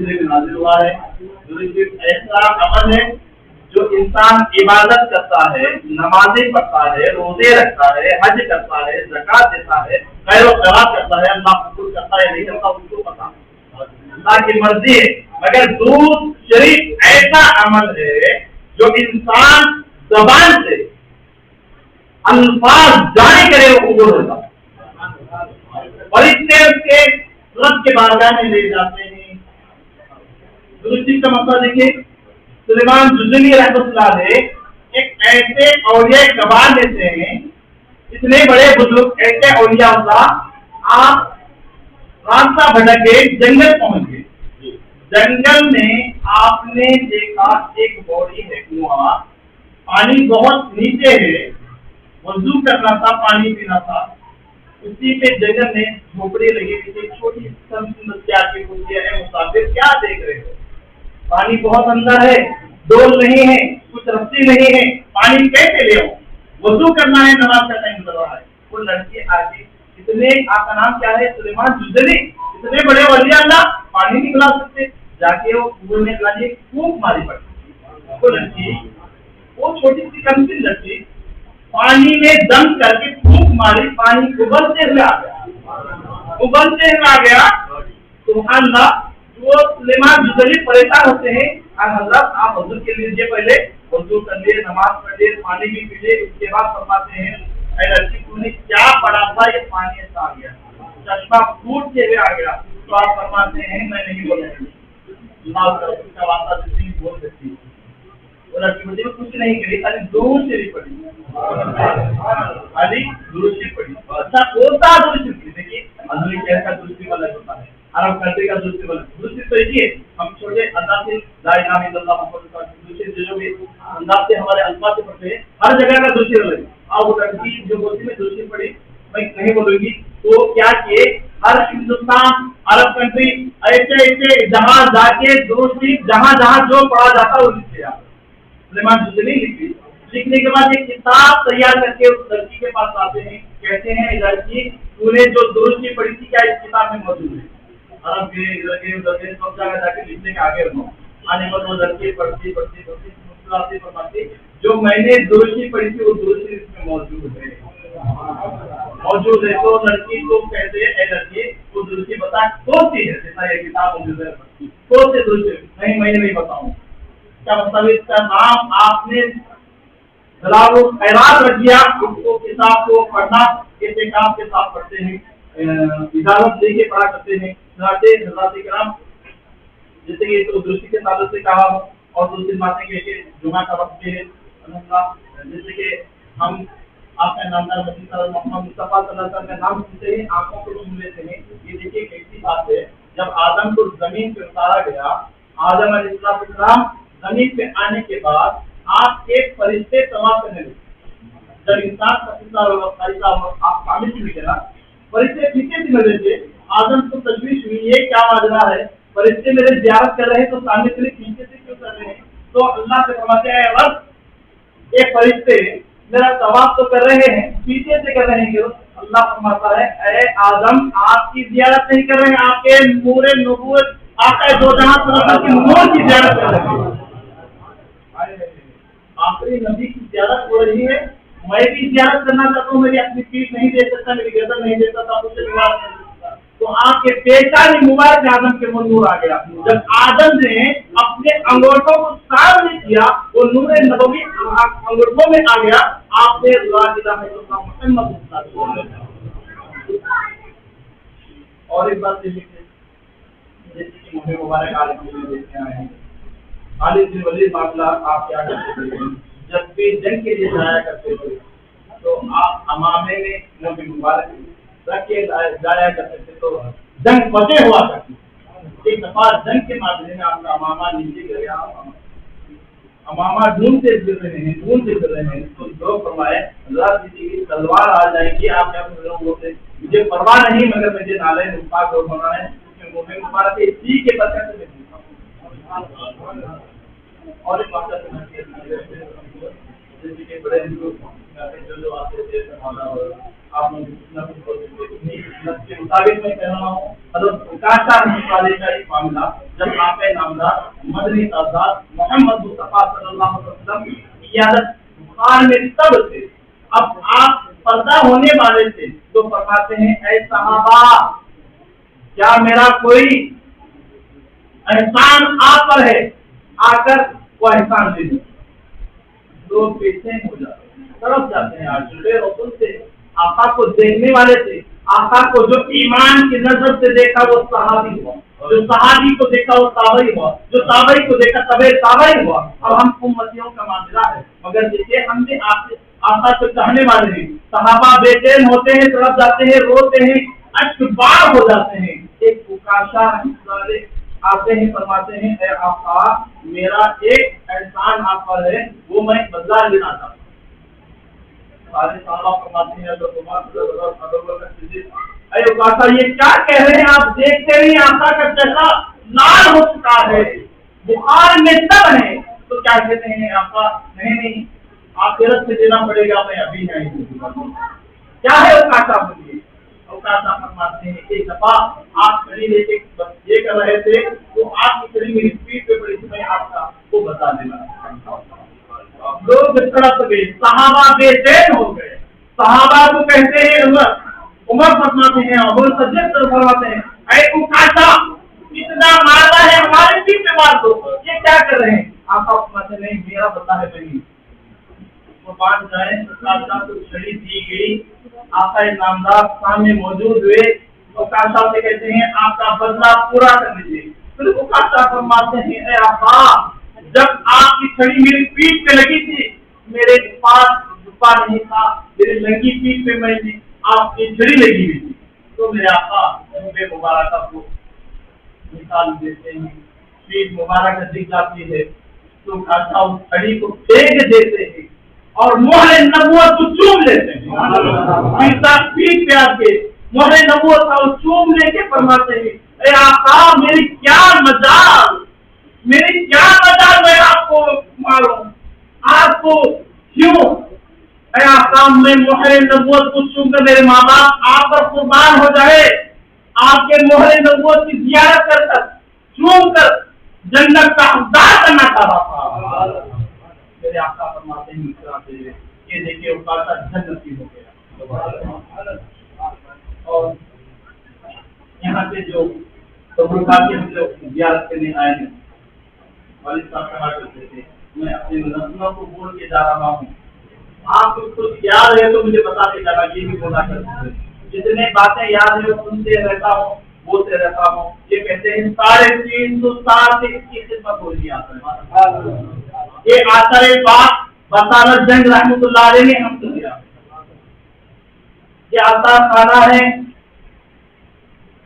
سلسلے میں نازل ہوا ہے. درود شریف ایسا عمل ہے جو انسان عبادت کرتا ہے, نمازیں پڑھتا ہے, روزے رکھتا ہے, حج کرتا ہے, زکات دیتا ہے, خیر و خیرات کرتا ہے, اللہ قبول کرتا ہے نہیں کرتا اس کو پتا, اللہ کی مرضی ہے. مگر درود شریف ایسا عمل ہے جو انسان زبان سے الفاظ جاری کرے وہ قبول ہوتا ہے. فرشتے اس کے رب کے بارگاہ میں لے جاتے ہیں. درود شریف کا مسئلہ دیکھیے, سلیمان جزلی رحمۃ اللہ علیہ ایک ایسے اولیاء کبار میں سے ہیں, اتنے بڑے بزرگ ایسے اولیاء اللہ, آپ راستہ بھٹکے جنگل پہنچ گئے. جنگل میں آپ نے دیکھا ایک بوڑی ہے, کنواں, پانی بہت نیچے ہے, وضو کرنا تھا, پانی پینا تھا. اسی پہ جنگل میں جھوپڑی لگی ہوئی تھی, چھوٹی سی پوچھتی ہے مسافر کیا دیکھ رہے ہو, پانی بہت اندر ہے, ڈول نہیں ہے, کچھ رسی نہیں ہے, پانی کیسے لے آؤں, وضو کرنا ہے, نماز کا ٹائم چل رہا ہے. وہ لڑکی آگے, اتنے آپ کا نام کیا ہے, سلیمان جزلی, اتنے بڑے ولی اللہ, پانی نہیں پلا سکتے. جا کے وہ کنویں میں لاجے پھونک ماری پڑتی. وہ لڑکی, وہ چھوٹی سی کمسن لڑکی پانی میں دم کر کے پھونک ماری, پانی ابلتے ہوئے آ گیا, ابلتے ہوئے آ گیا. سبحان اللہ. وہ سلیمان جزلی پریشان ہوتے ہیں, حضرت آپ وضو کے لیجیے, پہلے وضو کر لیے, نماز پڑھ لیے, پانی بھی پی لیے. اس کے بعد فرماتے ہیں اے لڑکی تم نے کیا پڑھا تھا, یہ پانی ایسا آ گیا, چشمہ پھوٹتے ہوئے آ گیا. تو آپ فرماتے ہیں میں نہیں بولوں گی, کا واسطہ نہیں بول سکتی. وہ لڑکی مجھے کچھ نہیں کری, خالی درود شریف پڑھی, خالی درود شریف پڑھی. اچھا ہوتا درود شریف, دیکھیے ادھوری کیسا کا درود شریف الگ ہوتا ہے, عرب کنٹری کا درود شریف الگ. درود شریف تو یہ ہم چھوٹے انداز سے لا الہ الا اللہ محمد رسول اللہ درود شریف جو بھی انداز سے ہمارے الفاظ سے پڑھتے ہیں, ہر جگہ کا درود شریف الگ. اور وہ لڑکی جو بولتی میں درود شریف پڑھی, میں نہیں بولوں گی, تو کیا کیے ہر ہندوستان, عرب کنٹری, ایسے ایسے جہاں جا کے درود شریف جہاں جہاں جو پڑھا جاتا وہ لکھ لیا. سلیمان جزلی لکھی. لکھنے کے بعد ایک کتاب تیار کر کے اس لڑکی کے پاس آتے ہیں, کہتے ہیں لڑکی تو نے جو درود شریف پڑھی تھی کیا اس کتاب میں موجود ہے. عرب کے ادھر کے سب جگہ جا کے لکھنے کے آگے رہو. آنے پر وہ لڑکی پڑھتی مسکراتی فرماتی جو میں نے درود شریف پڑھی تھی وہ درود شریف میں موجود ہے. تو لڑکی کو کہتے ہیں اے لڑکی وہ درود شریف بتا کون سی ہے, جیسا یہ کتاب موجود ہے کون سے درود شریف. نہیں میں نہیں بتاؤں. کیا مطلب اس کا نام آپ نے دلال و خیرات رکھ دیا. اس کو کتاب کو پڑھنا احتکام کے ساتھ پڑھتے ہیں, اجازت لے کے پڑھا کرتے ہیں. حضرات کرام جیسے کہ درستی کے تعلق سے کہا ہوں, اور دوسری باتیں کہ جمعہ کا وقت بھی ہے, جیسے کہ ہم آپ کا نامدار مسیح صلی محمد مصطفیٰ صلی اللہ علیہ وسلم کا نام سنتے ہیں, آنکھوں کو سن لیتے ہیں. یہ دیکھیے ایسی بات ہے, جب آدم کو زمین پہ اتارا گیا, آدم علیہ السلام زمین پہ آنے کے بعد آپ کے فرشتے طواف کرنے لگے. جب انسان کا فیصلہ آپ کامل بھی کرا, فرشتے پیچھے سے ملے تھے. آدم کو تشویش ہوئی, یہ کیا ماجرا ہے, فرشتے میرے زیارت کر رہے ہیں تو سامنے سے پیچھے سے کیوں کر رہے ہیں. تو اللہ سے فرماتے ہیں رب یہ فرشتے میرا طواف تو کر رہے ہیں, پیچھے سے کر رہے ہیں کیوں. اللہ فرماتا ہے اے آدم آپ کی زیارت نہیں کر رہے ہیں, آپ کے نور نبوت آقا دو جہاں صلی اللہ کی نور کی زیارت کر رہے ہیں. آخری نبی کی زیارت ہو رہی ہے, میں بھی زیارت کرنا چاہتا ہوں. میری اپنی پیٹھ نہیں دے سکتا, میری گردن نہیں دے سکتا, مجھے نوار نہیں سکتا. تو آپ کے پیشانی مبارک آدم کے منہ نور آ گیا. جب آدم نے اپنے انگوٹھوں کو صاف نہیں کیا, وہ نور نبوی انگوٹھوں میں آ گیا. آپ نے لا الہ الا اللہ محمد رسول اللہ. اور ایک بات دیکھیے, جیسے کہ مجھے مبارک عالم میں دیکھنے آئے ہیں, خالد بن ولید معاملہ آپ کیا کرتے تھے, جب بھی جنگ کے لیے جایا کرتے تھے تو آپ امامے میں نبی مبارک رکھ کے جایا کرتے تھے, تو جنگ فتح ہوا کرتی. ایک دفعہ جنگ کے معاملے میں آپ کا امامہ نیچے گیا, امامہ ڈھونڈتے پھر رہے ہیں, تو لوگ فرمائے اللہ کی تلوار آ جائے گی, آپ کیا لوگوں سے مجھے پرواہ نہیں, مگر مجھے نالے پاک اور ہونا ہے, منہ مبارک اسی کے برکت سے میں. اور ایک بات جیسے کہ بڑے جو آتے تھے آپ کے مطابق میں کہہ رہا ہوں حضرت کاشا والے کا ایک معاملہ جب آپ نامدار مدنی تعداد محمد مصطفیٰ صلی اللہ علیہ وسلم کی عیادت بخار میں تب تھے، اب آپ پردہ ہونے والے تھے تو فرماتے ہیں اے صحابہ کیا میرا کوئی احسان آپ پر ہے، آ کر وہ احسان دے دیں۔ لوگ بے چین ہو جاتے ہیں، طرف جاتے ہیں، رسول سے آقا کو دیکھنے والے تھے، آقا کو جو ایمان کی نظر سے دیکھا وہ صحابی ہوا، جو صحابی کو دیکھا وہ تابعی ہوا، جو تابعی کو دیکھا تابعی ہوا۔ اب ہم امتیوں کا معاملہ ہے، مگر دیکھیے ہم بھی آقا سے کہنے والے ہیں، صحابہ بے چین ہوتے ہیں، طرف جاتے ہیں، روتے ہیں، اشکبار ہو جاتے ہیں۔ ایک پکاشا آتے ہیں، فرماتے ہیں اے آقا میرا ایک احسان آپ پر ہے، وہ میں بدلا لینا چاہتا ہوں۔ سارے صحابہ فرماتے ہیں اے آقا یہ کیا کہہ رہے ہیں آپ، دیکھتے نہیں آقا کا چہرہ لال ہو چکا ہے، بخار میں تب ہے، تو کیا کہتے ہیں آقا نہیں آخرت سے دینا پڑے گا، میں ابھی نہیں ہوں۔ کیا ہے اوقاشا بولیے؟ اوقاشا فرماتے ہیں ایک دفعہ آپ کھڑی لے کے یہ کر رہے تھے، وہ آپ کی کھڑی میری اسپیڈ پہ پڑی تھی، میں آپ کا وہ بتا دینا۔ لوگ طرف گئے، صحابہ بے چین ہو گئے، صحابہ کو کہتے ہیں عمر فرماتے ہیں، ابو سجد فرماتے ہیں اے اوقاشا کتنا مارنا ہے ہماری پیٹ پہ مار دو، یہ کیا کر رہے ہیں؟ آقا فرماتے ہیں نہیں میرا بتا ہے نہیں بات جائے اوقاشا کو چھڑی دی گئی، آقا نامدار سامنے موجود ہوئے، اوقاشا سے کہتے ہیں آپ کا بدلہ پورا کر لیجیے۔ پھر اوقاشا فرماتے ہیں اے آقا جب آپ کی چھڑی میری پیٹھ پہ لگی تھی میرے پاس جوتا نہیں تھا، میرے لنگی پیٹھ پہ میں آپ کی چھڑی لگی ہوئی تھی، تو میرے آقا منہ مبارکہ کو نکال دیتے ہیں، پیٹھ مبارکہ دکھ جاتی ہے، تو اوقاشا اس چھڑی کو پھینک دیتے ہیں اور مہر نبوت کو چوم لیتے ہیں، پیٹ پہ آ کے مہر نبوت کا چوم لے کے فرماتے ہیں اے آقا میری کیا مجال میں آپ کو ماروں، آپ کو کیوں؟ اے آقا میں مہر نبوت کو چوم کر میرے ماں باپ آپ پر قربان ہو جائے، آپ کے مہر نبوت کی زیارت کر کر چوم کر جنت کا حقدار کرنا چاہتا تھا۔ میرے آقا فرماتے ہیں کہ دیکھیے اوقاشا جنتی ہو گیا۔ اور یہاں سے جو زیارت کرنے آئے ہیں والد صاحب کہا کرتے تھے میں اپنی نسلوں کو بول کے جا رہا ہوں، آپ کو کچھ یاد ہے تو مجھے بتا کے جانا، یہ بھی بولا کرتے تھے جتنے باتیں یاد ہے وہ سنتے رہتا ہوں بولتے رہتا ہوں۔ یہ کہتے ہیں 350 سال سے اس کی خدمت ہو رہی ہے، یہ آثار پاک بصارت جنگ رحمۃ اللہ علیہ نے ہم کو دیا، یہ آثار خانہ ہے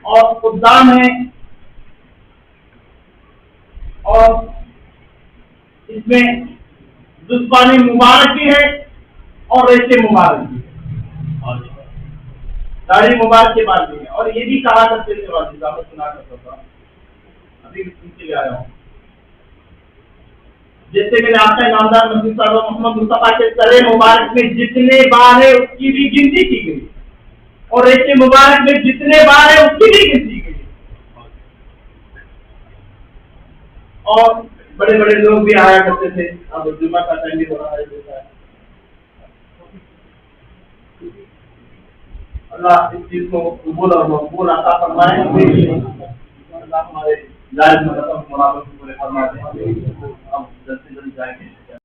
اور قدام ہے، اور اس میں زبانی مبارک بھی ہے اور ریشے مبارک بھی ہے، داڑھی مبارک کے بعد بھی ہے، اور یہ بھی کہا کرتے تھے واجب میں سنا کرتا تھا، ابھی سن کے آیا ہوں، جیسے میں نے آپ کا نامدار مسیح صاحب محمد مصطفیٰ کے سر مبارک میں جتنے بار ہے اس کی بھی گنتی کی گئی، اور ریشے مبارک میں جتنے بار ہے اس کی بھی گنتی کی گئی، اور بڑے بڑے لوگ بھی آیا کرتے تھے۔ اب جمعہ کا ٹائم بھی ہو رہا ہے، اللہ اس چیز کو قبول اور مقبول عطا فرمائے، اللہ ہمارے لائف میں رقم مراد کو پورے فرما دیں۔ اب جلدی جائیں گے۔